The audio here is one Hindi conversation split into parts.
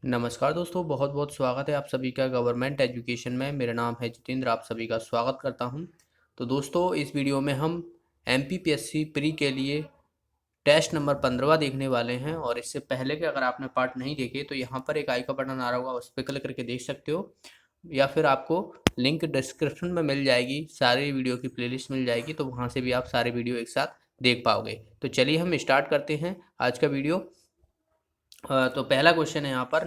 नमस्कार दोस्तों, बहुत बहुत स्वागत है आप सभी का गवर्नमेंट एजुकेशन में। मेरा नाम है जितेंद्र, आप सभी का स्वागत करता हूं। तो दोस्तों, इस वीडियो में हम एमपीपीएससी प्री के लिए टेस्ट नंबर 15 देखने वाले हैं। और इससे पहले के अगर आपने पार्ट नहीं देखे तो यहाँ पर एक आई का बटन आ रहा होगा, उस पर क्लिक करके देख सकते हो, या फिर आपको लिंक डिस्क्रिप्शन में मिल जाएगी, सारी वीडियो की प्लेलिस्ट मिल जाएगी, तो वहाँ से भी आप सारे वीडियो एक साथ देख पाओगे। तो चलिए हम स्टार्ट करते हैं आज का वीडियो। तो पहला क्वेश्चन है यहाँ पर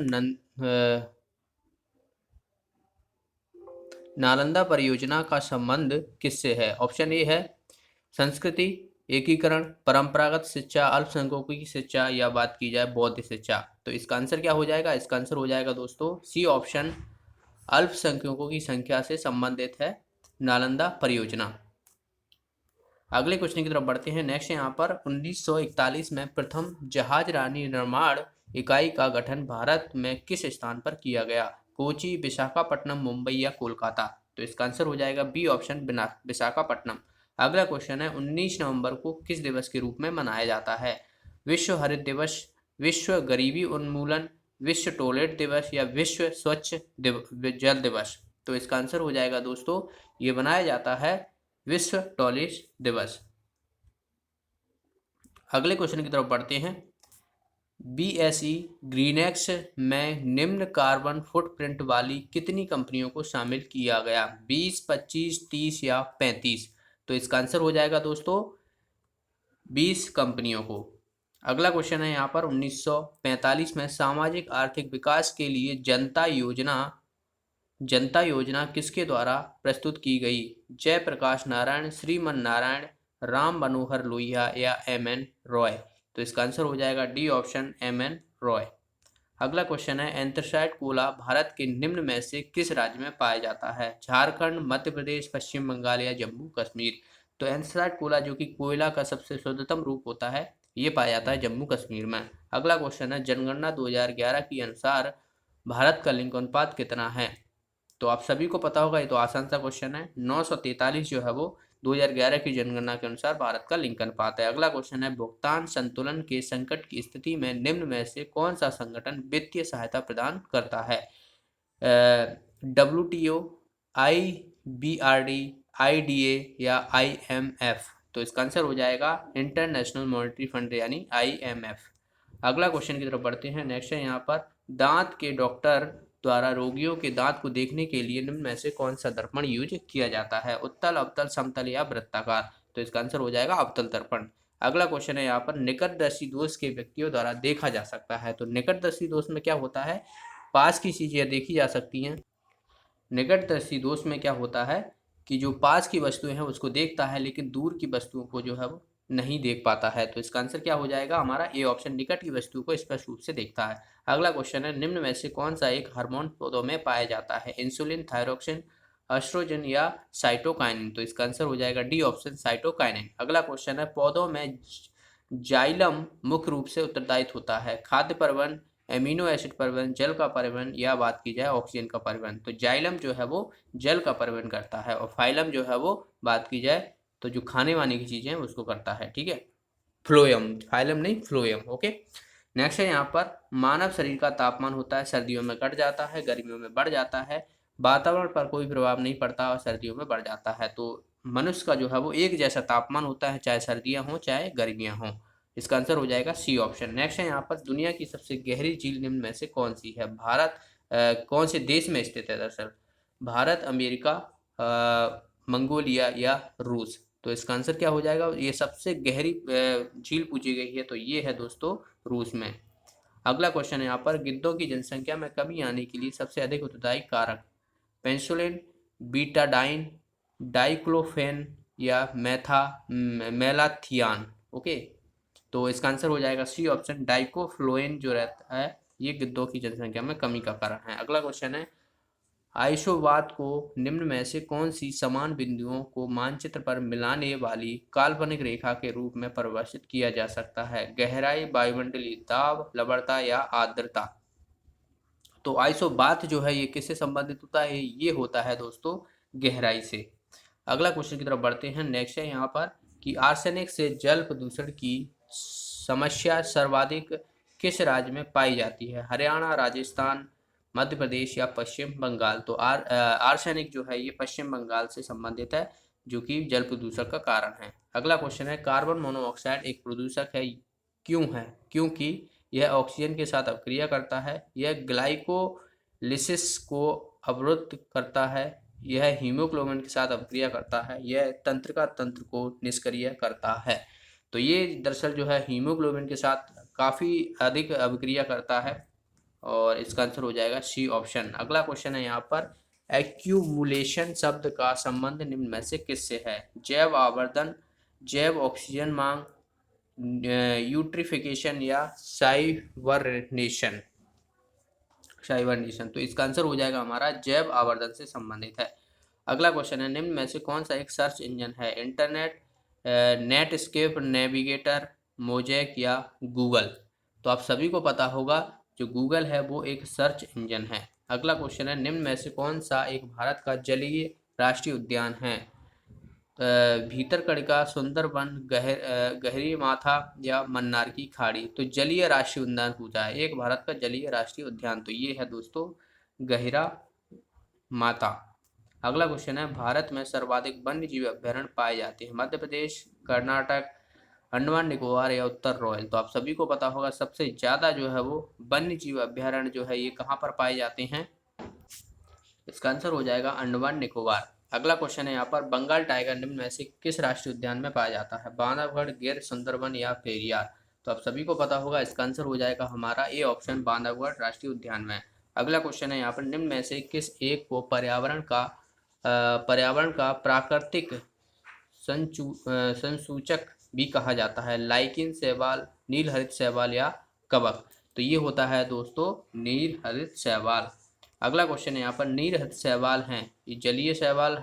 नालंदा परियोजना का संबंध किससे है। ऑप्शन ए है संस्कृति, एकीकरण, परंपरागत शिक्षा, अल्पसंख्यकों की शिक्षा, या बात की जाए बौद्ध शिक्षा। तो इसका आंसर क्या हो जाएगा? इसका आंसर हो जाएगा दोस्तों सी ऑप्शन, अल्पसंख्यकों की संख्या से संबंधित है नालंदा परियोजना। अगले क्वेश्चन की तरफ बढ़ते हैं। नेक्स्ट यहाँ पर 1941 में प्रथम जहाज रानी निर्माण इकाई का गठन भारत में किस स्थान पर किया गया? कोची, विशाखापट्टनम, मुंबई या कोलकाता। तो इसका आंसर हो जाएगा बी ऑप्शन, विशाखापट्टनम। अगला क्वेश्चन है 19 नवंबर को किस दिवस के रूप में मनाया जाता है? विश्व हरित दिवस, विश्व गरीबी उन्मूलन, विश्व टॉयलेट दिवस, या विश्व स्वच्छ जल दिवस। तो इसका आंसर हो जाएगा दोस्तों, ये बनाया जाता है विश्व टॉयलेट दिवस। अगले क्वेश्चन की तरफ बढ़ते हैं। बीएसई ग्रीनएक्स में निम्न कार्बन फुटप्रिंट वाली कितनी कंपनियों को शामिल किया गया? 20, 25, 30 या 35। तो इसका आंसर हो जाएगा दोस्तों 20 कंपनियों को। अगला क्वेश्चन है यहाँ पर 1945 में सामाजिक आर्थिक विकास के लिए जनता योजना किसके द्वारा प्रस्तुत की गई? जयप्रकाश नारायण, श्रीमन नारायण, राम मनोहर लोहिया या एम.एन. रॉय। तो इसका आंसर हो जाएगा डी ऑप्शन, एम.एन. रॉय। अगला क्वेश्चन है एंथ्रासाइट कोला भारत के निम्न में से किस राज्य में पाया जाता है? झारखंड, मध्य प्रदेश, पश्चिम बंगाल या जम्मू कश्मीर। तो एंथ्रासाइट कोला जो कि कोयला का सबसे शुद्धतम रूप होता है, ये पाया जाता है जम्मू कश्मीर में। अगला क्वेश्चन है जनगणना 2011 के अनुसार भारत का लिंग अनुपात कितना है? तो आप सभी को पता होगा, ये तो आसान सा क्वेश्चन है। 943 जो है वो 2011 की जनगणना के अनुसार भारत का लिंग अनुपात है। अगला क्वेश्चन है भुगतान संतुलन के संकट की स्थिति में निम्न में से कौन सा संगठन वित्तीय सहायता प्रदान करता है? WTO, IBRD, IDA या IMF। तो इसका आंसर हो जाएगा इंटरनेशनल मॉनेटरी फंड यानी IMF। अगला क्वेश्चन की तरफ बढ़ते हैं। नेक्स्ट है यहाँ पर दांत के डॉक्टर द्वारा रोगियों के दांत को देखने के लिए निम्न में से कौन सा दर्पण यूज किया जाता है? उत्तल, अवतल, समतल या वृत्ताकार। तो इसका आंसर हो जाएगा अवतल दर्पण। अगला क्वेश्चन है यहाँ पर निकटदर्शी दोष के व्यक्तियों द्वारा देखा जा सकता है। तो निकटदर्शी दोष में क्या होता है? पास की चीजें देखी जा सकती हैं। निकटदर्शी दोष में क्या होता है कि जो पास की वस्तुएं हैं उसको देखता है, लेकिन दूर की वस्तुओं को जो है वो नहीं देख पाता है। तो इसका आंसर क्या हो जाएगा हमारा? ए ऑप्शन, निकट की वस्तु को स्पष्ट रूप से देखता है। अगला क्वेश्चन है निम्न में से कौन सा एक हार्मोन पौधों में पाया जाता है? इंसुलिन, थायरोक्सिन, एस्ट्रोजन या साइटोकाइनिन। तो इसका आंसर हो जाएगा डी ऑप्शन, साइटोकाइनिन। अगला क्वेश्चन है पौधों में जाइलम मुख्य रूप से उत्तरदायित्व होता है खाद्य परिवहन, एमिनो एसिड परिवहन, जल का परिवहन, या बात की जाए ऑक्सीजन का परिवहन। तो जाइलम जो है वो जल का परिवहन करता है, और फाइलम जो है वो बात की जाए तो जो खाने वाने की चीजें हैं उसको करता है। ठीक है, फ्लोयम, फाइलम नहीं फ्लोयम। ओके। नेक्स्ट है यहाँ पर मानव शरीर का तापमान होता है सर्दियों में घट जाता है, गर्मियों में बढ़ जाता है, वातावरण पर कोई प्रभाव नहीं पड़ता और सर्दियों में बढ़ जाता है। तो मनुष्य का जो है वो एक जैसा तापमान होता है, चाहे सर्दियां हों चाहे गर्मियां हों। इसका आंसर हो जाएगा सी ऑप्शन। नेक्स्ट है यहाँ पर दुनिया की सबसे गहरी झील निम्न में से कौन सी है? भारत कौन से देश में स्थित है? दरअसल भारत, अमेरिका, मंगोलिया या रूस। तो इसका आंसर क्या हो जाएगा? ये सबसे गहरी झील पूछी गई है, तो ये है दोस्तों रूस में। अगला क्वेश्चन है यहाँ पर गिद्धों की जनसंख्या में कमी आने के लिए सबसे अधिक उत्तरदायी कारक? पेंसुलिन, बीटाडाइन, डाइक्लोफेन या मेलाथियान। ओके। तो इसका आंसर हो जाएगा सी ऑप्शन, डाइकोफ्लोएन जो रहता है ये गिद्धों की जनसंख्या में कमी का कारण है। अगला क्वेश्चन है आइसोवात को निम्न में से कौन सी समान बिंदुओं को मानचित्र पर मिलाने वाली काल्पनिक रेखा के रूप में परिभाषित किया जा सकता है? गहराई, वायुमंडलीय दाब, लवणता या आर्द्रता। तो आइसोबाथ जो है ये किससे संबंधित होता है? ये होता है दोस्तों गहराई से। अगला क्वेश्चन की तरफ बढ़ते हैं। नेक्स्ट है यहाँ पर कि आर्सेनिक से जल प्रदूषण की समस्या सर्वाधिक किस राज्य में पाई जाती है? हरियाणा, राजस्थान, मध्य प्रदेश या पश्चिम बंगाल? तो आर्सेनिक जो है ये पश्चिम बंगाल से संबंधित है, जो कि जल प्रदूषण का कारण है। अगला क्वेश्चन है, कार्बन मोनोऑक्साइड एक प्रदूषक है, क्यों है? क्योंकि यह ऑक्सीजन के साथ अपक्रिया करता है, यह ग्लाइकोलिसिस को अवरुद्ध करता है, यह हीमोग्लोबिन के साथ अपक्रिया करता है, यह तंत्रिका तंत्र को निष्क्रिय करता है। तो ये दरअसल जो है हीमोग्लोबिन के साथ काफ़ी अधिक अभिक्रिया करता है, और इसका आंसर हो जाएगा सी ऑप्शन। अगला क्वेश्चन है यहाँ पर, एक्यूमुलेशन शब्द का संबंध निम्न में से किससे है? जैव आवर्धन, जैव ऑक्सीजन मांग, यूट्रिफिकेशन या साइबरनेशन? तो इसका आंसर हो जाएगा हमारा जैव आवर्धन से संबंधित है। अगला क्वेश्चन है, निम्न में से कौन सा एक सर्च इंजन है? इंटरनेट, नेटस्केप, नेविगेटर, मोजेक या गूगल? तो आप सभी को पता होगा जो गूगल है वो एक सर्च इंजन है। अगला क्वेश्चन है, निम्न में से कौन सा एक भारत का जलीय राष्ट्रीय उद्यान है? भीतरकनिका, सुंदरबन, गहरी माथा या मन्नार की खाड़ी? तो जलीय राष्ट्रीय उद्यान पूछा है, एक भारत का जलीय राष्ट्रीय उद्यान तो ये है दोस्तों गहरा माता। अगला क्वेश्चन है, भारत में सर्वाधिक वन्य जीव अभ्यारण्य पाए जाते हैं? मध्य प्रदेश, कर्नाटक, अंडमान निकोबार या उत्तर रॉयल? तो आप सभी को पता होगा सबसे ज़्यादा जो है वो वन्य जीव अभ्यारण्य जो है ये कहाँ पर पाए जाते हैं? इसका आंसर हो जाएगा अंडमान निकोबार। अगला क्वेश्चन है यहाँ पर, बंगाल टाइगर निम्न में से किस राष्ट्रीय उद्यान में पाया जाता है? बांधवगढ़, गिर, सुंदरबन या पेरियार? तो आप सभी को पता होगा इसका आंसर हो जाएगा हमारा ए ऑप्शन, बांधवगढ़ राष्ट्रीय उद्यान में। अगला क्वेश्चन है यहाँ पर, निम्न में से किस एक को पर्यावरण का प्राकृतिक संसूचक भी कहा जाता है? लाइकिन, शैवाल, नीलहरित शैवाल या कवक? तो ये होता है दोस्तों नीलहरित शैवाल। अगला क्वेश्चन है यहाँ पर, नीलहरित शैवाल हैं ये जलीय शैवाल,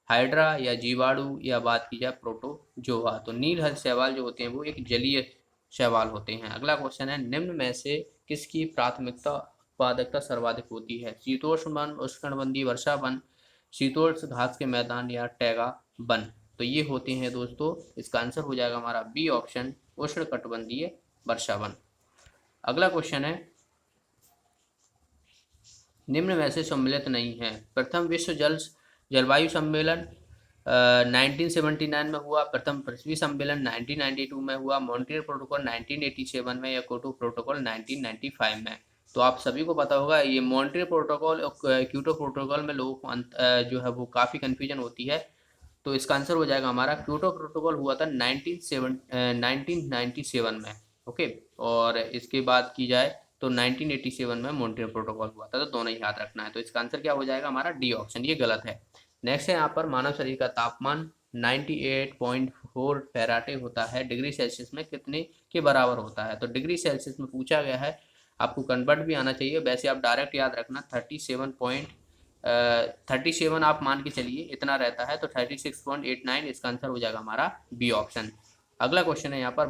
हाइड्रा या जीवाणु या बात की जाए प्रोटोजोआ? तो नीलहरित शैवाल जो होते हैं वो एक जलीय शैवाल होते हैं। अगला क्वेश्चन है, निम्न में से किसकी प्राथमिकता उत्पादकता सर्वाधिक होती है? शीतोष्ण वन, उष्णकटिबंधीय वर्षा वन, शीतोष्ण घास के मैदान या टैगा वन? तो ये होते हैं दोस्तों, इसका आंसर हो जाएगा हमारा बी ऑप्शन, उष्णकटिबंधीय वर्षा वन। अगला क्वेश्चन है, निम्न में से सम्मिलित नहीं है? प्रथम विश्व जलवायु सम्मेलन 1979 में हुआ, प्रथम पृथ्वी सम्मेलन 1992 में हुआ, मॉन्ट्रियल प्रोटोकॉल 1987 में या क्योटो प्रोटोकॉल 1995 में? तो आप सभी को पता होगा ये मॉन्ट्रियल प्रोटोकॉल और क्योटो प्रोटोकॉल में लोगों को जो है वो काफ़ी कन्फ्यूजन होती है। तो इसका आंसर हो जाएगा हमारा, क्योटो प्रोटोकॉल हुआ था 1997 में। ओके, और इसके बाद की जाए तो 1987 में मॉन्ट्रियल प्रोटोकॉल हुआ था। तो दोनों ही याद रखना है। तो इसका आंसर क्या हो जाएगा हमारा, डी ऑप्शन, ये गलत है। नेक्स्ट है यहाँ पर, मानव शरीर का तापमान 98.4 फैराटे होता है, डिग्री सेल्सियस में कितने के बराबर होता है? तो डिग्री सेल्सियस में पूछा गया है, आपको कन्वर्ट भी आना चाहिए, वैसे आप डायरेक्ट याद रखना 37 आप मान के चलिए इतना रहता है, तो 36.89 इसका आंसर हो जाएगा हमारा बी ऑप्शन। अगला क्वेश्चन है यहाँ पर,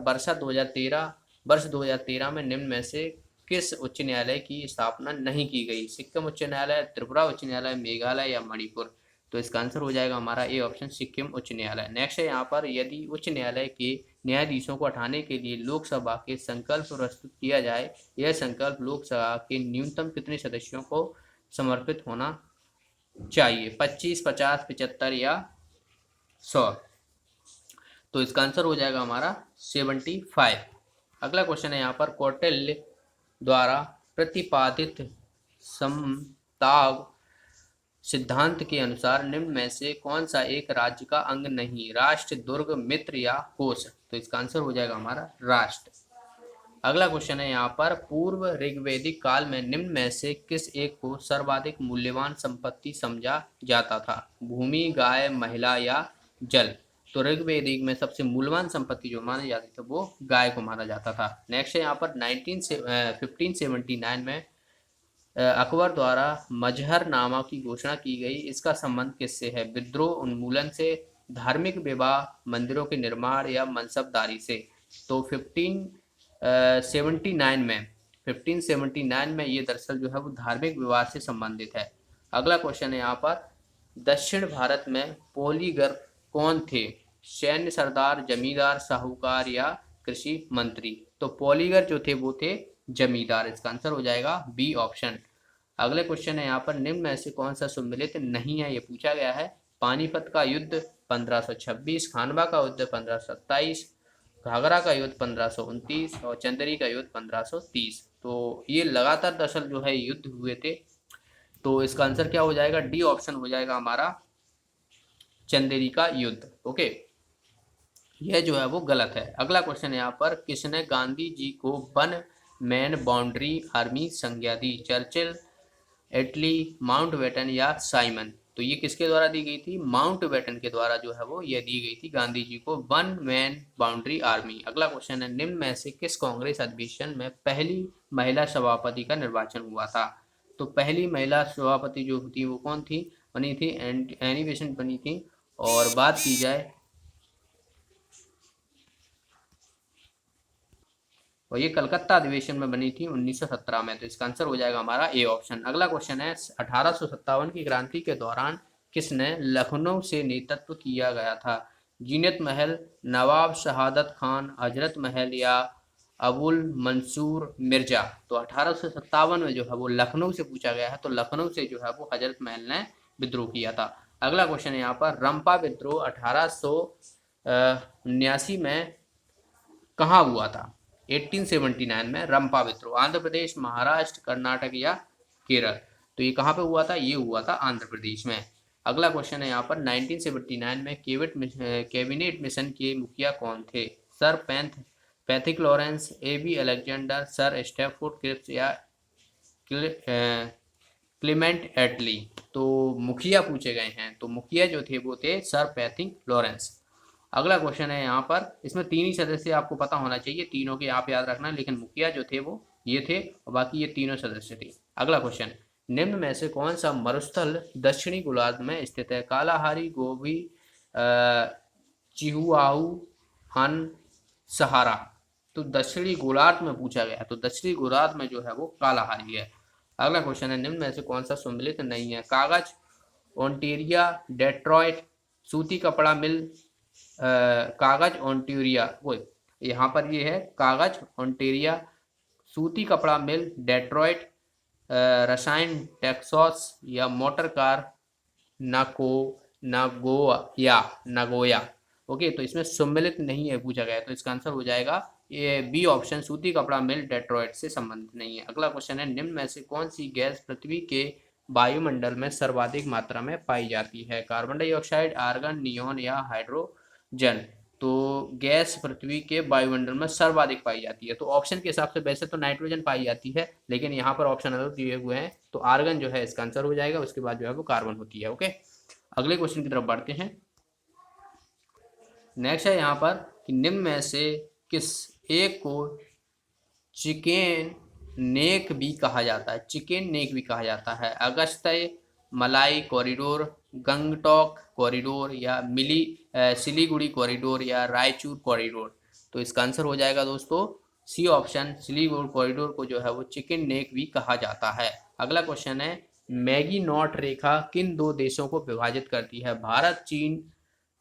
वर्ष 2013 में निम्न में से किस उच्च न्यायालय की स्थापना नहीं की गई? सिक्किम उच्च न्यायालय, त्रिपुरा उच्च न्यायालय, मेघालय या मणिपुर? तो इसका आंसर हो जाएगा हमारा ए ऑप्शन, सिक्किम उच्च न्यायालय। नेक्स्ट है यहाँ पर, यदि उच्च न्यायालय के न्यायाधीशों को हटाने के लिए लोकसभा के संकल्प प्रस्तुत किया जाए, यह संकल्प लोकसभा के न्यूनतम कितने सदस्यों को समर्पित होना चाहिए? 25, 50, 75 या 100? तो इसका आंसर हो जाएगा हमारा 75। अगला क्वेश्चन है यहाँ पर, कौटिल्य द्वारा प्रतिपादित समताग सिद्धांत के अनुसार निम्न में से कौन सा एक राज्य का अंग नहीं? राष्ट्र, दुर्ग, मित्र या कोश? तो इसका आंसर हो जाएगा हमारा राष्ट्र। अगला क्वेश्चन है यहाँ पर, पूर्व ऋग्वैदिक काल में निम्न में से किस एक को सर्वाधिक मूल्यवान संपत्ति समझा जाता था? भूमि, गाय, महिला या जल? तो ऋग्वैदिक में सबसे मूल्यवान संपत्ति जो मानी जाती थी वो गाय को माना जाता था। नेक्स्ट है यहाँ पर, 1579 में अकबर द्वारा मजहरनामा की घोषणा की गई, इसका संबंध किससे है? विद्रोह, उन्मूलन से, धार्मिक विवाह, मंदिरों के निर्माण या मनसबदारी से? तो 1579 में ये दरअसल जो है वो धार्मिक विवाह से संबंधित है। अगला क्वेश्चन है यहाँ पर, दक्षिण भारत में पोलीगर्फ कौन थे? सैन्य सरदार, जमींदार, साहूकार या कृषि मंत्री? तो पॉलीगर जो थे वो थे जमींदार। इसका आंसर हो जाएगा बी ऑप्शन। अगले क्वेश्चन है यहाँ पर, निम्न में से कौन सा सम्मिलित नहीं है, ये पूछा गया है। पानीपत का युद्ध 1526, खानवा का युद्ध 1527, घाघरा का युद्ध 1529 और चंदेरी का युद्ध 1530। तो ये लगातार दरअसल जो है युद्ध हुए थे। तो इसका आंसर क्या हो जाएगा, डी ऑप्शन हो जाएगा हमारा, चंदेरी का युद्ध। ओके, यह जो है वो गलत है। अगला क्वेश्चन है यहाँ पर, किसने गांधी जी को वन मैन बाउंड्री आर्मी संज्ञा दी, चर्चिल, एटली, माउंटबेटन या साइमन। तो ये किसके द्वारा दी गई थी, माउंटबेटन के द्वारा जो है वो ये दी गई थी गांधी जी को वन मैन बाउंड्री आर्मी। अगला क्वेश्चन है, निम्न में से किस कांग्रेस अधिवेशन में पहली महिला सभापति का निर्वाचन हुआ था। तो पहली महिला सभापति जो थी वो कौन थी, बनी थी एनी बेसेंट बनी थी। और बात की जाए, और ये कलकत्ता अधिवेशन में बनी थी 1917 में। तो इसका आंसर हो जाएगा हमारा ए ऑप्शन। अगला क्वेश्चन है, 1857 की क्रांति के दौरान किसने लखनऊ से नेतृत्व किया गया था, जीनत महल, नवाब शहादत खान, हजरत महल या अबुल मंसूर मिर्जा। तो 1857 में जो है वो लखनऊ से पूछा गया है। तो लखनऊ से जो है वो हजरत महल ने विद्रोह किया था। अगला क्वेश्चन है यहाँ पर, रंपा विद्रोह 1879 में कहाँ हुआ था, 1879 में रंपा विद्रोह, आंध्र प्रदेश, महाराष्ट्र, कर्नाटक या केरल। तो ये कहाँ पे हुआ था, ये हुआ था आंध्र प्रदेश में। अगला क्वेश्चन है यहाँ पर, 1979 में कैबिनेट मिशन के मुखिया कौन थे, sir Pethick Lawrence, A B Alexander, sir Stafford Cripps या क्लेमेंट एटली। तो मुखिया पूछे गए हैं, तो मुखिया जो थे वो थे सर पैथिक लॉरेंस। अगला क्वेश्चन है यहाँ पर, इसमें तीन ही सदस्य आपको पता होना चाहिए, तीनों के आप याद रखना, लेकिन मुखिया जो थे वो ये थे और बाकी ये तीनों सदस्य थे। अगला क्वेश्चन, निम्न में से कौन सा मरुस्थल दक्षिणी गोलार्ध में स्थित है, कालाहारी, गोबी, चिहुआहू, हन, सहारा। तो दक्षिणी गोलार्ध में पूछा गया, तो दक्षिणी गोलार्ध में जो है वो कालाहारी है। अगला क्वेश्चन है, निम्न में से कौन सा सम्मिलित नहीं है, कागज, ओंटेरिया, डेट्रॉइट, सूती कपड़ा मिल, कागज ओंटेरिया, वो यहाँ पर ये है कागज ओंटेरिया, सूती कपड़ा मिल डेट्रॉइट, रसायन टेक्सास या मोटर कार नाको नागोया। ओके, तो इसमें सम्मिलित नहीं है पूछा गया, तो इसका आंसर हो जाएगा ये बी ऑप्शन, सूती कपड़ा मिल डेट्रॉइट से संबंधित नहीं है। अगला क्वेश्चन है, निम्न में से कौन सी गैस पृथ्वी के वायुमंडल में सर्वाधिक मात्रा में पाई जाती है, कार्बन डाइऑक्साइड, आर्गन, नियोन या हाइड्रोजन। तो गैस पृथ्वी के वायुमंडल में सर्वाधिक पाई जाती है, तो ऑप्शन के हिसाब से वैसे तो नाइट्रोजन पाई जाती है, लेकिन यहाँ पर ऑप्शन अलग दिए हुए हैं, तो आर्गन जो है इसका आंसर हो जाएगा, उसके बाद जो है वो कार्बन होती है। ओके, अगले क्वेश्चन की तरफ बढ़ते हैं। नेक्स्ट है यहाँ पर कि निम्न में से किस एक को चिकेन नेक भी कहा जाता है, चिकेन नेक भी कहा जाता है, अगस्त्य मलाई कॉरिडोर, गंगटोक कॉरिडोर या सिलीगुड़ी कॉरिडोर या रायचूर कॉरिडोर। तो इसका आंसर हो जाएगा दोस्तों सी ऑप्शन, सिलीगुड़ी कॉरिडोर को जो है वो चिकेन नेक भी कहा जाता है। अगला क्वेश्चन है, मैगी नॉट रेखा किन दो देशों को विभाजित करती है, भारत, चीन,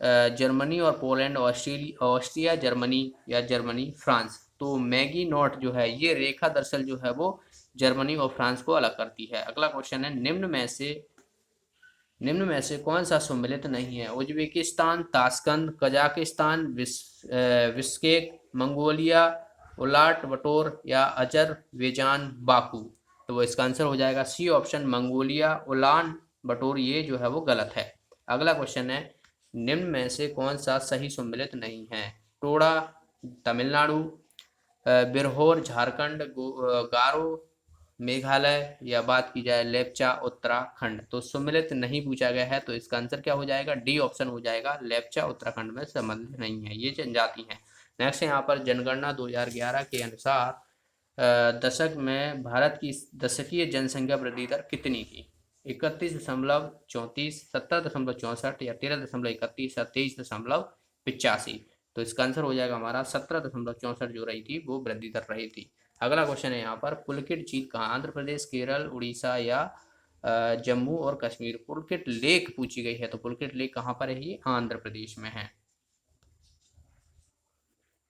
जर्मनी और पोलैंड, ऑस्ट्रिया जर्मनी या जर्मनी फ्रांस। तो मैगी नॉट जो है ये रेखा दरअसल जो है वो जर्मनी और फ्रांस को अलग करती है। अगला क्वेश्चन है, निम्न में से कौन सा सम्मिलित नहीं है, Uzbekistan, Tashkent, Kazakhstan, Bishkek, Mongolia, Ulaanbaatar या अजरबैजान बाकू। तो इसका आंसर हो जाएगा सी ऑप्शन, मंगोलिया उलान बटोर, ये जो है वो गलत है। अगला क्वेश्चन है, निम्न में से कौन सा सही सम्मिलित नहीं है, टोडा तमिलनाडु, बिरहोर झारखंड, गारो मेघालय या बात की जाए लेप्चा उत्तराखंड। तो सम्मिलित नहीं पूछा गया है, तो इसका आंसर क्या हो जाएगा, डी ऑप्शन हो जाएगा, लेप्चा उत्तराखंड में सम्मिलित नहीं है, ये जनजाति है। नेक्स्ट है यहाँ पर, जनगणना 2011 के अनुसार दशक में भारत की दशकीय जनसंख्या वृद्धि दर कितनी थी, 31.34, 17.64 या 13.31 या 23.85। तो इसका आंसर हो जाएगा हमारा 17.64 जो रही थी वो वृद्धि दर रही थी। अगला क्वेश्चन है यहाँ पर, पुलकित झील कहाँ, आंध्र प्रदेश, केरल, उड़ीसा या जम्मू और कश्मीर। पुलकित लेक पूछी गई है, तो पुलकित लेक कहाँ पर है, ये आंध्र प्रदेश में है।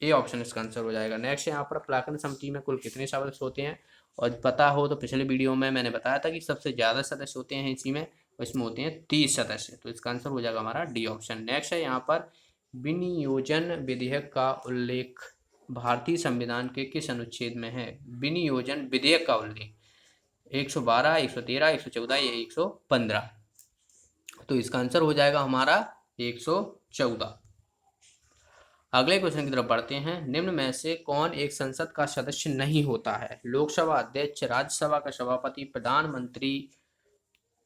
ए ऑप्शन इसका आंसर हो जाएगा। नेक्स्ट यहाँ पर प्राकृत समिति में कुल कितने सदस्य होते हैं, और पता हो तो पिछले वीडियो में मैंने बताया था कि सबसे ज़्यादा सदस्य होते हैं इसी में, इसमें होते हैं 30 सदस्य। तो इसका आंसर हो जाएगा हमारा डी ऑप्शन। नेक्स्ट है यहाँ पर विनियोजन विधेयक का उल्लेख भारतीय संविधान के किस अनुच्छेद में है। विनियोजन विधेयक का उल्लेख 112, 113, 114 या 115। तो इसका आंसर हो जाएगा हमारा 114। अगले क्वेश्चन की तरफ बढ़ते हैं। निम्न में से कौन एक संसद का सदस्य नहीं होता है। लोकसभा अध्यक्ष, राज्यसभा का सभापति, प्रधानमंत्री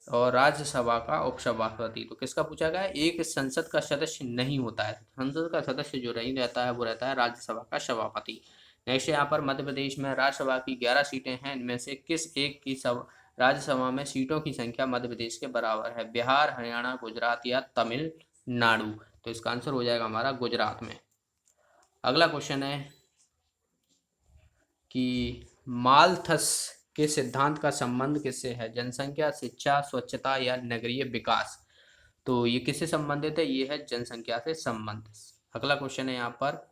और राज्यसभा का उपसभापति। तो किसका पूछा गया है, एक संसद का सदस्य नहीं होता है। संसद का सदस्य जो नहीं रहता है वो रहता है राज्यसभा का सभापति। नेक्स्ट यहाँ पर मध्य प्रदेश में राज्यसभा की 11 सीटें हैं, इनमें से किस एक की राज्यसभा में सीटों की संख्या मध्य प्रदेश के बराबर है। बिहार, हरियाणा, गुजरात या तमिलनाडु। तो इसका आंसर हो जाएगा हमारा गुजरात में। अगला क्वेश्चन है कि मालथस के सिद्धांत का संबंध किससे है। जनसंख्या, शिक्षा, स्वच्छता या नगरीय विकास। तो ये किससे संबंधित है, ये है जनसंख्या से संबंधित। अगला क्वेश्चन है यहाँ पर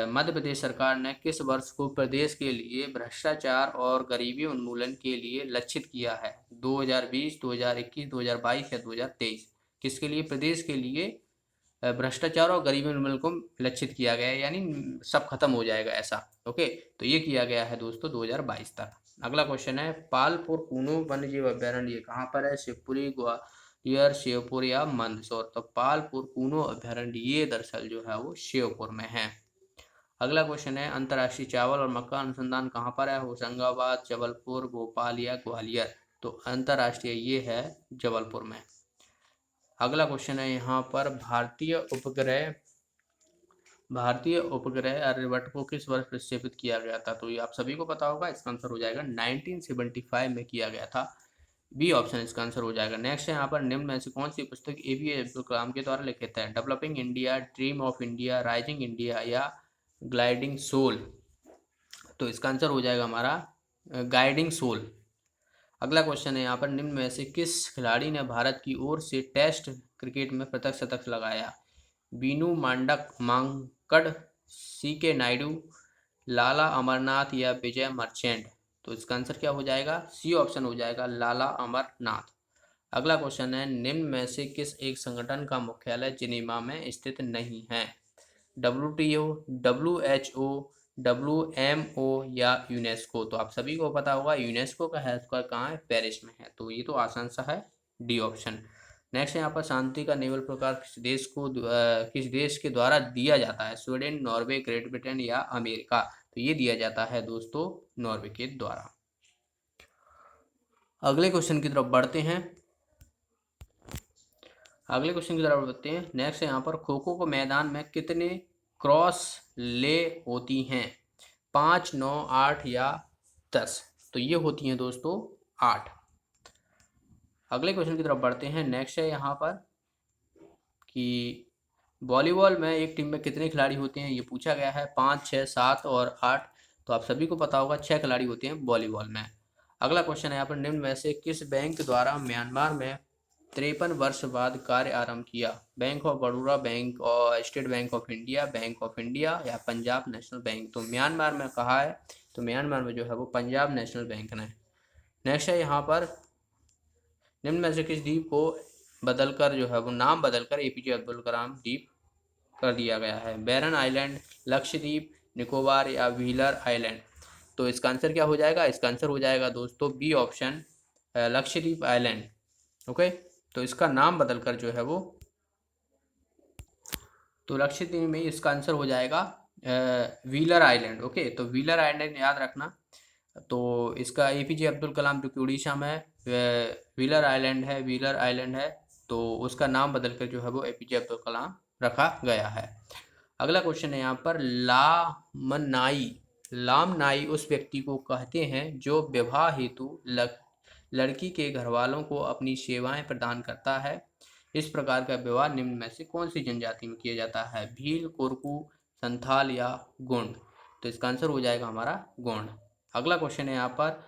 मध्य प्रदेश सरकार ने किस वर्ष को प्रदेश के लिए भ्रष्टाचार और गरीबी उन्मूलन के लिए लक्षित किया है। 2020, 2021, 2022 या 2023। किसके लिए, प्रदेश के लिए भ्रष्टाचार और गरीबी उन्मूलन को लक्षित किया गया है, यानी सब खत्म हो जाएगा ऐसा। ओके, तो ये किया गया है दोस्तों 2022 तक। अगला क्वेश्चन है पालपुर कूनो वन्यजीव अभ्यारण्य ये कहाँ पर है। शिवपुरी, ग्वालियर, श्योपुर या मंदसौर। तो पालपुर कूनो अभ्यारण्य ये दरअसल जो है वो श्योपुर में है। अगला क्वेश्चन है अंतर्राष्ट्रीय चावल और मक्का अनुसंधान कहाँ पर है। होशंगाबाद, जबलपुर, भोपाल या ग्वालियर। तो अंतर्राष्ट्रीय ये है जबलपुर में। अगला क्वेश्चन है यहाँ पर भारतीय उपग्रह आर्यभट्ट को किस वर्ष प्रक्षेपित किया गया था। तो ये आप सभी को पता होगा, इसका आंसर हो जाएगा 1975 में किया गया था। बी ऑप्शन इसका आंसर हो जाएगा। नेक्स्ट है यहाँ पर निम्न में से कौन सी पुस्तक APJ अब्दुल कलाम के द्वारा लिखित है। Developing India, dream of India, rising India या ग्लाइडिंग सोल। तो इसका आंसर हो जाएगा हमारा गाइडिंग सोल। अगला क्वेश्चन है यहाँ पर निम्न में से किस खिलाड़ी ने भारत की ओर से टेस्ट क्रिकेट में प्रथम शतक लगाया। बीनू मांकड़, CK नायडू, लाला अमरनाथ या विजय मर्चेंट। तो इसका आंसर क्या हो जाएगा, सी ऑप्शन हो जाएगा लाला अमरनाथ। अगला क्वेश्चन है निम्न में से किस एक संगठन का मुख्यालय जिनेवा में स्थित नहीं है। WTO, WHO, WMO या यूनेस्को। तो आप सभी को पता होगा यूनेस्को का हेडक्वार्टर कहाँ है, पेरिस में है। तो ये तो आसान सा है, डी ऑप्शन। नेक्स्ट यहाँ पर शांति का नोबेल पुरस्कार किस देश के द्वारा दिया जाता है। स्वीडन, नॉर्वे, ग्रेट ब्रिटेन या अमेरिका। तो ये दिया जाता है दोस्तों नॉर्वे के द्वारा। अगले क्वेश्चन की तरफ बढ़ते हैं। नेक्स्ट यहाँ पर खो खो को मैदान में कितने क्रॉस ले होती हैं। 5, 9, 8 या 10। तो ये होती हैं दोस्तों 8। अगले क्वेश्चन की तरफ बढ़ते हैं। नेक्स्ट है यहाँ पर कि वॉलीबॉल में एक टीम में कितने खिलाड़ी होते हैं, ये पूछा गया है। 5, 6, 7 और 8। तो आप सभी को पता होगा 6 खिलाड़ी होते हैं वॉलीबॉल में। अगला क्वेश्चन है यहाँ पर निम्न में से किस बैंक द्वारा म्यांमार में 53 वर्ष बाद कार्य आरंभ किया। बैंक ऑफ बड़ौदा, बैंक और state bank of India, bank of India या पंजाब नेशनल बैंक। तो म्यांमार में कहा है, तो म्यांमार में जो है वो पंजाब नेशनल बैंक ने। नेक्स्ट है यहाँ पर निम्न में से किस द्वीप को बदलकर जो है वो नाम बदलकर APJ अब्दुल कलाम द्वीप कर दिया गया है। बैरन आइलैंड, लक्षद्वीप, निकोबार या व्हीलर आइलैंड। तो इसका आंसर क्या हो जाएगा, इसका आंसर हो जाएगा दोस्तों B option Lakshadweep island. Okay, तो इसका नाम बदलकर जो है वो, तो लक्षद्वीप में इसका आंसर हो जाएगा व्हीलर आइलैंड। ओके, तो व्हीलर आइलैंड याद रखना। तो इसका APJ अब्दुल कलाम जो कि उड़ीसा में व्हीलर आइलैंड है, तो उसका नाम बदलकर जो है वो APJ अब्दुल कलाम रखा गया है। अगला क्वेश्चन है यहाँ पर लामनाई उस व्यक्ति को कहते हैं जो विवाह हेतु लड़की के घर वालों को अपनी सेवाएं प्रदान करता है। इस प्रकार का विवाह निम्न में से कौन सी जनजाति में किया जाता है। भील, कोरकू, संथाल या गोंड। तो इसका आंसर हो जाएगा हमारा गोंड। अगला क्वेश्चन है यहाँ पर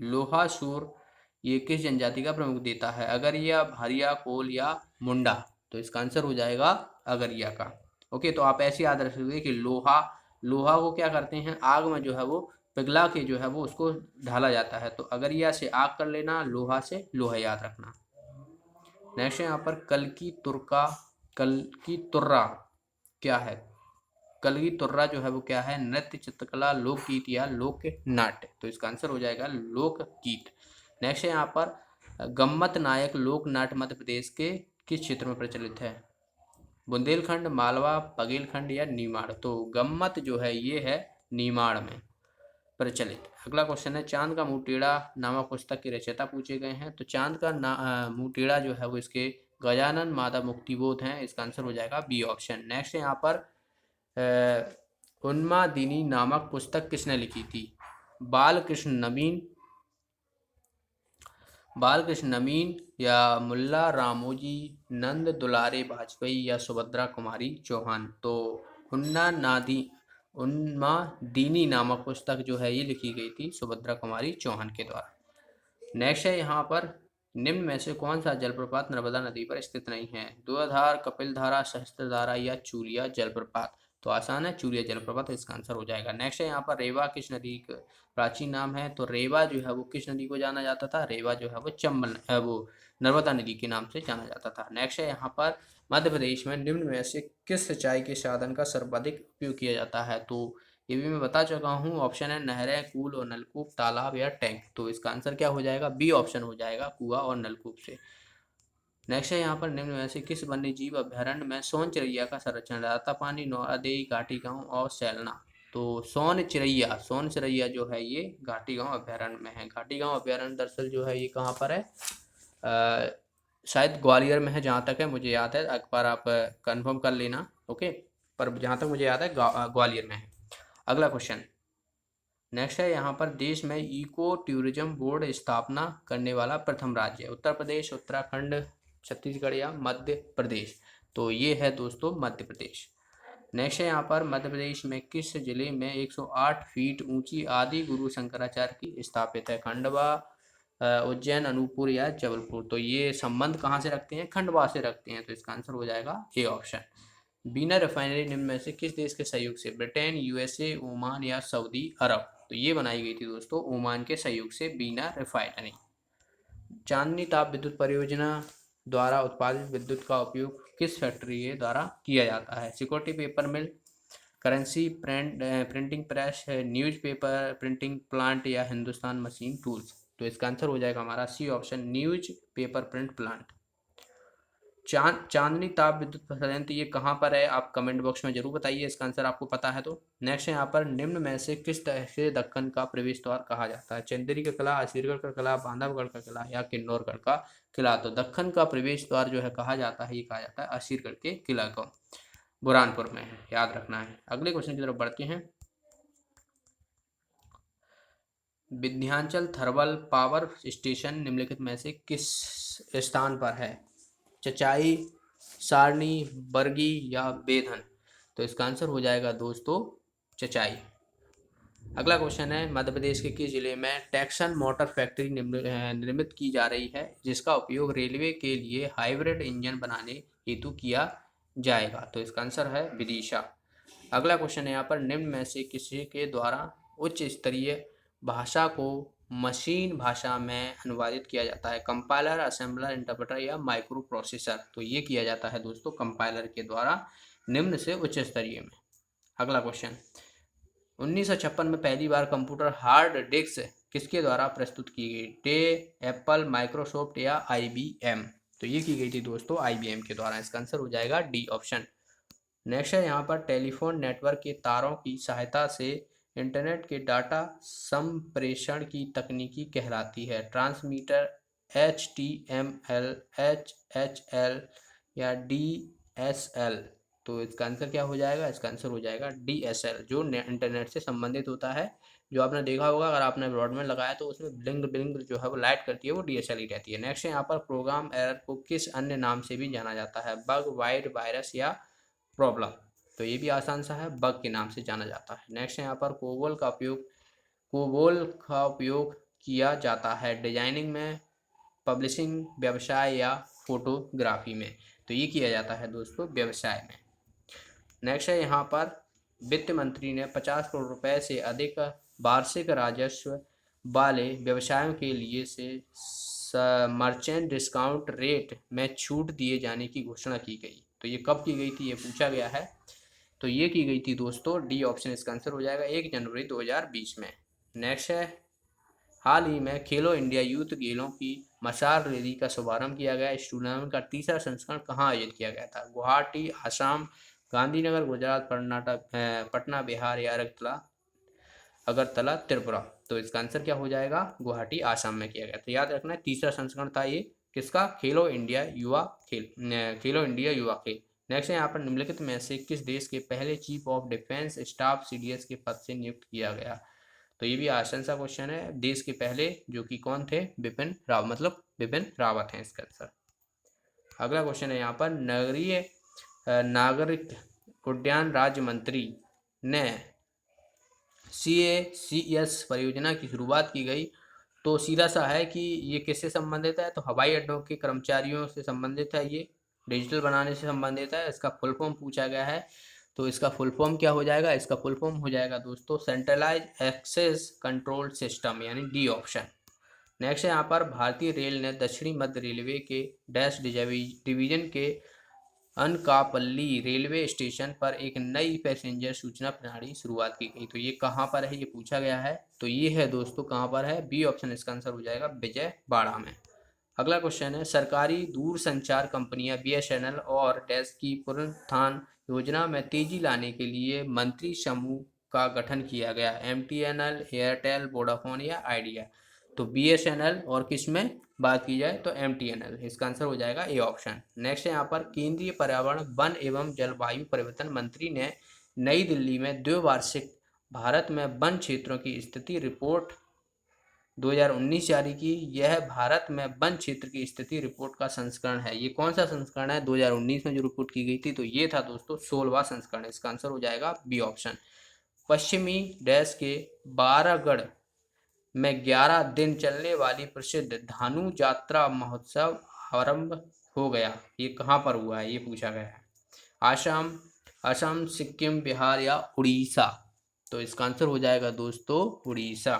लोहासुर ये किस जनजाति का प्रमुख देवता है। अगरिया, भारिया, कोल या मुंडा। तो इसका आंसर हो जाएगा अगरिया का। ओके, तो आप ऐसे याद रखोगे कि लोहा, लोहा को क्या करते हैं, आग में जो है वो पिघला के जो है वो उसको ढाला जाता है। तो अगर ये से आग कर लेना, लोहा से लोहा याद रखना। नेक्स्ट है यहाँ पर कल की तुर्रा क्या है? कल की तुर्रा जो है वो क्या है? नृत्य, चित्रकला, लोकगीत या लोक नाट्य। तो इसका आंसर हो जाएगा लोकगीत। नेक्स्ट है यहाँ पर गम्मत नायक लोक नाट्य मध्य प्रदेश के किस क्षेत्र में प्रचलित है? बुंदेलखंड, मालवा, बघेलखंड या नीमाड़। तो गम्मत जो है ये है नीमाड़ में प्रचलित। अगला क्वेश्चन है चांद का मुंह टेढ़ा नामक पुस्तक के रचयिता पूछे गए हैं। तो चांद का मुंह टेढ़ा जो है वो इसके गजानन माधव मुक्तिबोध हैं। इसका आंसर हो जाएगा बी ऑप्शन। नेक्स्ट है यहाँ पर उन्मादिनी नामक पुस्तक किसने लिखी थी? बालकृष्ण नवीन, बालकृष्ण नवीन या मुल्ला रामोजी, नंद दुलारे वाजपेयी या सुभद्रा कुमारी चौहान। तो उन्मादिनी नामक पुस्तक जो है ये लिखी गई थी सुभद्रा कुमारी चौहान के द्वारा। नेक्स्ट है यहाँ पर निम्न में से कौन सा जलप्रपात नर्मदा नदी पर स्थित नहीं है? धुआंधार, कपिलधारा, सहस्त्रधारा या चूलिया जलप्रपात। तो आसान है, चूलिया जलप्रपात इसका आंसर हो जाएगा। नेक्स्ट है यहाँ पर रेवा किस नदी का प्राचीन नाम है? तो रेवा जो है वो किस नदी को जाना जाता था? रेवा जो है वो चंबल वो नर्मदा नदी के नाम से जाना जाता था। नेक्स्ट है यहाँ पर मध्य प्रदेश में निम्न में से किस सिंचाई के साधन का सर्वाधिक उपयोग किया जाता है? तो ये भी मैं बता चुका हूँ। ऑप्शन है नहरें, कूल और नलकूप, तालाब या टैंक। तो इसका आंसर क्या हो जाएगा? बी ऑप्शन हो जाएगा, कुआं और नलकूप से। नेक्स्ट है यहाँ पर निम्न में से किस वन्य जीव अभ्यारण्य में सोन चिड़ैया का संरक्षण? रातापानी, नौरादेई, घाटी गांव और सैलना। तो सोन चिड़ैया जो है ये घाटी गांव अभ्यारण्य में है। घाटी गांव अभ्यारण्य दरअसल जो है ये कहाँ पर है? शायद ग्वालियर में है, जहाँ तक है मुझे याद है। एक बार आप कंफर्म कर लेना। ओके, पर जहाँ तक मुझे याद है ग्वालियर में है। अगला क्वेश्चन नेक्स्ट है यहाँ पर देश में इको टूरिज्म बोर्ड स्थापना करने वाला प्रथम राज्य? उत्तर प्रदेश, उत्तराखंड, छत्तीसगढ़ या मध्य प्रदेश। तो ये है दोस्तों मध्य प्रदेश। नेक्स्ट है यहाँ पर मध्य प्रदेश में किस जिले में 108 फीट ऊंची आदि गुरु शंकराचार्य की स्थापित है? खंडवा, उज्जैन, अनूपपुर या जबलपुर। तो ये संबंध कहाँ से रखते हैं? खंडवा से रखते हैं। तो इसका आंसर हो जाएगा ए ऑप्शन। बीना रिफाइनरी निम्न में से किस देश के सहयोग से? ब्रिटेन, यूएसए, ओमान या सऊदी अरब। तो ये बनाई गई थी दोस्तों ओमान के सहयोग से बीना रिफाइनरी। चांदनी ताप विद्युत परियोजना द्वारा उत्पादित विद्युत का उपयोग किस फैक्ट्री के द्वारा किया जाता है? Security paper mill, currency printing press, newspaper printing plant या हिंदुस्तान मशीन टूल्स। तो इसका आंसर हो जाएगा हमारा C option, newspaper print plant. Chandni ताप विद्युत संयंत्र ये कहाँ पर है? आप कमेंट बॉक्स में जरूर बताइए इसका आंसर आपको पता है तो। नेक्स्ट है यहाँ पर निम्न में से किस तरह से दक्कन का प्रवेश द्वार कहा जाता है? चंदेरी का किला, असीरगढ़ का किला, बांधवगढ़ का किला या किन्नौरगढ़ का किला। तो दक्कन का प्रवेश द्वार जो है कहा जाता है, ये कहा जाता है असीरगढ़ के किला को, बुरहानपुर में है, याद रखना है। अगले क्वेश्चन की तरफ बढ़ते हैं। विंध्याचल थर्मल पावर स्टेशन निम्नलिखित में से किस स्थान पर है? चचाई, सारणी, बरगी या बेधन। तो इसका आंसर हो जाएगा दोस्तों चचाई। अगला क्वेश्चन है मध्य प्रदेश के किस जिले में टैक्सन मोटर फैक्ट्री निर्मित की जा रही है जिसका उपयोग रेलवे के लिए हाइब्रिड इंजन बनाने हेतु किया जाएगा? तो इसका आंसर है विदिशा। अगला क्वेश्चन है यहाँ पर निम्न में से किसी के द्वारा उच्च स्तरीय भाषा को मशीन भाषा में अनुवादित किया जाता है? कंपाइलर, असेंबलर, इंटरप्रेटर या माइक्रो प्रोसेसर। तो ये किया जाता है दोस्तों कंपाइलर के द्वारा निम्न से उच्च स्तरीय में। अगला क्वेश्चन 1956 में पहली बार कंप्यूटर हार्ड डिस्क किसके द्वारा प्रस्तुत की गई? डे, एप्पल, माइक्रोसॉफ्ट या IBM। तो ये की गई थी दोस्तों IBM के द्वारा। इसका आंसर हो जाएगा डी ऑप्शन। नेक्स्ट है यहाँ पर टेलीफोन नेटवर्क के तारों की सहायता से इंटरनेट के डाटा संप्रेषण की तकनीकी कहलाती है? ट्रांसमीटर, HTML, HHL या DSL। तो इसका आंसर क्या हो जाएगा? इसका आंसर हो जाएगा DSL, जो इंटरनेट से संबंधित होता है। जो आपने देखा होगा अगर आपने ब्रॉडबैंड लगाया तो उसमें ब्लिंग ब्लिंग जो है वो लाइट करती है, वो DSL ही रहती है। नेक्स्ट है यहाँ पर प्रोग्राम एरर को किस अन्य नाम से भी जाना जाता है? बग, वाइड, वायरस या प्रॉब्लम। तो ये भी आसान सा है, बग के नाम से जाना जाता है। नेक्स्ट है यहाँ पर कोबोल का उपयोग किया जाता है डिजाइनिंग में, पब्लिशिंग, व्यवसाय या फोटोग्राफी में। तो ये किया जाता है दोस्तों व्यवसाय में। नेक्स्ट है यहाँ पर वित्त मंत्री ने 50 करोड़ रुपए से अधिक वार्षिक राजस्व वाले व्यवसायों के लिए से मर्चेंट डिस्काउंट रेट में छूट दिए जाने की घोषणा की गई। तो ये कब की गई थी, ये पूछा गया है। तो ये की गई थी दोस्तों, डी ऑप्शन इसका आंसर हो जाएगा 1 जनवरी 2020 में। नेक्स्ट है, हाल ही में खेलो इंडिया यूथ खेलों की मशाल रैली का शुभारंभ किया गया। इस टूर्नामेंट का तीसरा संस्करण कहाँ आयोजित किया गया था? गुवाहाटी, असम, गांधीनगर गुजरात, पटना बिहार या अगरतला त्रिपुरा। तो इसका आंसर क्या हो जाएगा? गुवाहाटी आसाम में किया गया। तो याद रखना है तीसरा संस्करण था ये किसका? खेलो इंडिया युवा खेल। नेक्स्ट है यहाँ पर निम्नलिखित में से किस देश के पहले chief of defence staff CDS के पद से नियुक्त किया गया? तो ये भी आसान सा क्वेश्चन है। देश के पहले जो कि कौन थे? बिपिन रावत हैं इसका आंसर। अगला क्वेश्चन है यहाँ पर नागरिक उड्डयन राज्य मंत्री ने CACS परियोजना की शुरुआत की गई। तो सीधा सा है कि ये किससे संबंधित है? तो हवाई अड्डों के कर्मचारियों से संबंधित है, ये डिजिटल बनाने से संबंधित है। इसका फुल फॉर्म पूछा गया है। तो इसका फुल फॉर्म क्या हो जाएगा? इसका फुल फॉर्म हो जाएगा दोस्तों सेंट्रलाइज एक्सेस कंट्रोल सिस्टम, यानी डी ऑप्शन। नेक्स्ट है यहाँ पर भारतीय रेल ने दक्षिणी मध्य रेलवे के डैश डिवीजन के अनकापल्ली रेलवे स्टेशन पर एक नई पैसेंजर सूचना प्रणाली शुरुआत की गई। तो ये कहाँ पर है, ये पूछा गया है। तो ये है दोस्तों कहाँ पर है? बी ऑप्शन इसका आंसर हो जाएगा विजयवाड़ा में। अगला क्वेश्चन है, सरकारी दूरसंचार कंपनियां BSNL और डैश की पुनरुत्थान योजना में तेजी लाने के लिए मंत्री समूह का गठन किया गया। MTNL, एयरटेल, वोडाफोन या आइडिया। तो BSNL और किस में बात की जाए तो MTNL। इसका आंसर हो जाएगा ए ऑप्शन। नेक्स्ट है यहाँ पर केंद्रीय पर्यावरण वन एवं जलवायु परिवर्तन मंत्री ने नई दिल्ली में द्विवार्षिक भारत में वन क्षेत्रों की स्थिति रिपोर्ट 2019 जारी की। यह भारत में वन क्षेत्र की स्थिति रिपोर्ट का संस्करण है। ये कौन सा संस्करण है? 2019 में जो रिपोर्ट की गई थी तो ये था दोस्तों 16वां संस्करण। इसका आंसर हो जाएगा बी ऑप्शन। पश्चिमी डैश के बारागढ़ में 11 दिन चलने वाली प्रसिद्ध धानु यात्रा महोत्सव आरंभ हो गया। ये कहाँ पर हुआ है, ये पूछा गया है। असम, सिक्किम, बिहार या उड़ीसा। तो इसका आंसर हो जाएगा दोस्तों उड़ीसा।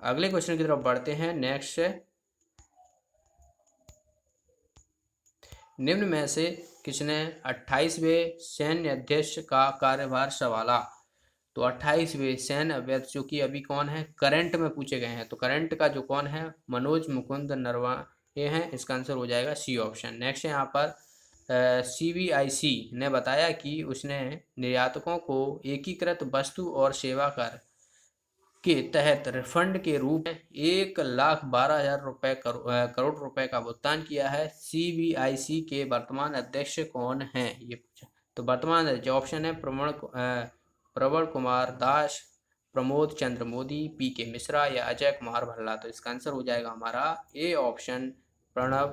अगले क्वेश्चन की तरफ बढ़ते हैं। नेक्स्ट है, निम्न में से किसने 28वें सैन्य अध्यक्ष का कार्यभार संभाला? तो 28वें सैन्य अध्यक्ष जो कि अभी कौन है, करंट में पूछे गए हैं। तो करंट का जो कौन है, मनोज मुकुंद नरवणे हैं। इसका आंसर हो जाएगा सी ऑप्शन। नेक्स्ट है यहाँ पर CBIC ने बताया कि उसने निर्यातकों को एकीकृत वस्तु और सेवा कर के तहत रिफंड के रूप में 1,12,000 करोड़ रुपए का भुगतान किया है। CBIC के वर्तमान अध्यक्ष कौन हैं, ये पूछा। तो वर्तमान ऑप्शन है प्रवण कुमार दास, प्रमोद चंद्र मोदी, PK मिश्रा या अजय कुमार भल्ला। तो इसका आंसर हो जाएगा हमारा A option, Pranav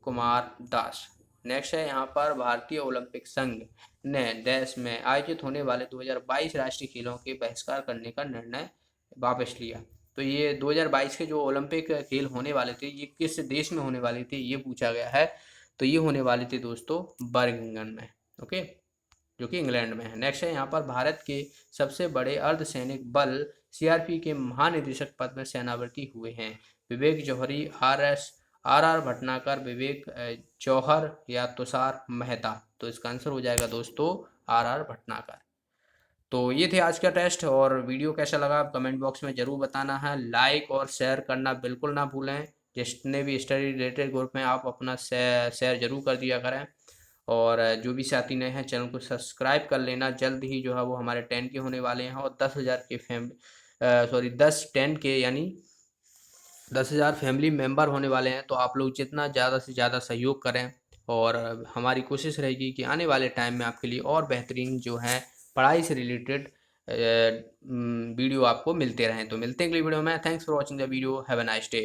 Kumar Das. Next है यहाँ पर भारतीय ओलंपिक संघ ने देश में आयोजित होने वाले 2022 राष्ट्रीय खेलों के बहिष्कार करने का निर्णय वापस लिया। तो ये 2022 के जो ओलंपिक खेल होने वाले थे ये किस देश में होने वाले थे, ये पूछा गया है। तो ये होने वाले थे दोस्तों बर्मिंघम में, ओके, जो कि इंग्लैंड में है। नेक्स्ट है यहाँ पर भारत के सबसे बड़े अर्धसैनिक बल CRP के महानिदेशक पद में सेनाभर्ती हुए हैं। विवेक जौहरी, RR भटनागर, विवेक जौहर या तुषार मेहता। तो इसका आंसर हो जाएगा दोस्तों RR भटनागर। तो ये थे आज का टेस्ट, और वीडियो कैसा लगा आप कमेंट बॉक्स में ज़रूर बताना है। लाइक और शेयर करना बिल्कुल ना भूलें। जितने भी स्टडी रिलेटेड ग्रुप में आप अपना शेयर जरूर कर दिया करें, और जो भी साथी नए हैं चैनल को सब्सक्राइब कर लेना। जल्द ही जो है वो हमारे 10 के होने वाले हैं, और 10,000 के 10 के यानी 10,000 फैमिली मेम्बर होने वाले हैं। तो आप लोग जितना ज़्यादा से ज़्यादा सहयोग करें, और हमारी कोशिश रहेगी कि आने वाले टाइम में आपके लिए और बेहतरीन जो है पढ़ाई से रिलेटेड वीडियो आपको मिलते रहें। तो मिलते हैं अगली वीडियो में। Thanks for watching the video. Have a nice day.